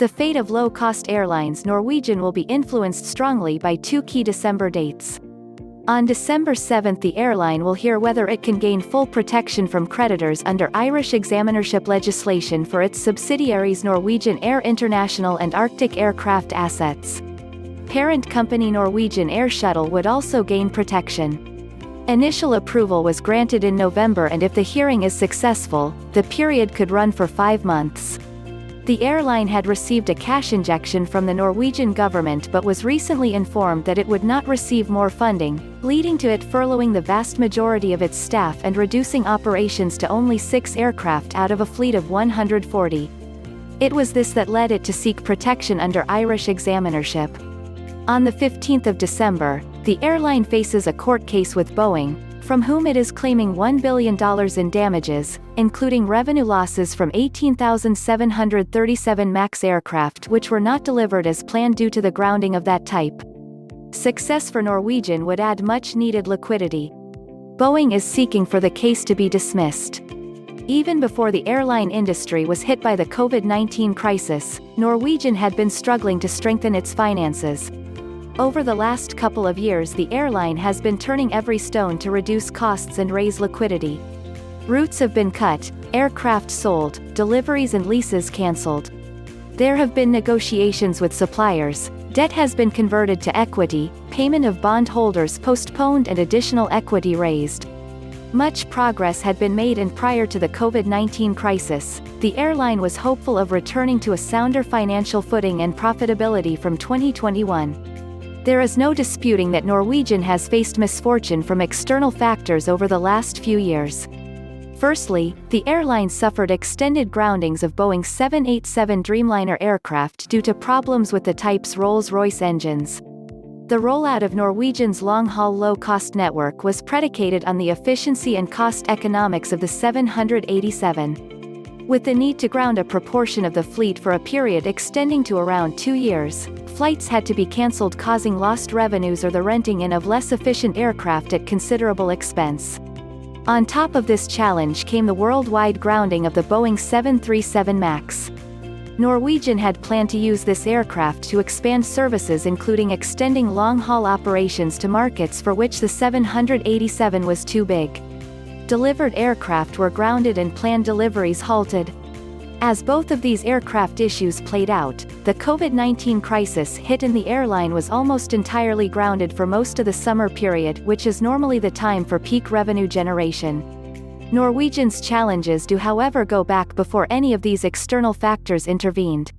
The fate of low-cost airlines Norwegian will be influenced strongly by two key December dates. On December 7 the airline will hear whether it can gain full protection from creditors under Irish examinership legislation for its subsidiaries Norwegian Air International and Arctic Aircraft assets. Parent company Norwegian Air Shuttle would also gain protection. Initial approval was granted in November, and if the hearing is successful, the period could run for 5 months. The airline had received a cash injection from the Norwegian government but was recently informed that it would not receive more funding, leading to it furloughing the vast majority of its staff and reducing operations to only 6 aircraft out of a fleet of 140. It was this that led it to seek protection under Irish examinership. On the 15th of December, the airline faces a court case with Boeing, from whom it is claiming $1 billion in damages, including revenue losses from 18,737 Max aircraft which were not delivered as planned due to the grounding of that type. Success for Norwegian would add much-needed liquidity. Boeing is seeking for the case to be dismissed. Even before the airline industry was hit by the COVID-19 crisis, Norwegian had been struggling to strengthen its finances. Over the last couple of years the airline has been turning every stone to reduce costs and raise liquidity. Routes have been cut, aircraft sold, deliveries and leases cancelled. There have been negotiations with suppliers, debt has been converted to equity, payment of bondholders postponed and additional equity raised. Much progress had been made, and prior to the COVID-19 crisis, the airline was hopeful of returning to a sounder financial footing and profitability from 2021. There is no disputing that Norwegian has faced misfortune from external factors over the last few years. Firstly, the airline suffered extended groundings of Boeing 787 Dreamliner aircraft due to problems with the type's Rolls Royce engines. The rollout of Norwegian's long-haul low-cost network was predicated on the efficiency and cost economics of the 787. With the need to ground a proportion of the fleet for a period extending to around 2 years, flights had to be cancelled, causing lost revenues or the renting in of less efficient aircraft at considerable expense. On top of this challenge came the worldwide grounding of the Boeing 737 MAX. Norwegian had planned to use this aircraft to expand services, including extending long-haul operations to markets for which the 787 was too big. Delivered aircraft were grounded and planned deliveries halted. As both of these aircraft issues played out, the COVID-19 crisis hit and the airline was almost entirely grounded for most of the summer period, which is normally the time for peak revenue generation. Norwegian's challenges do however go back before any of these external factors intervened.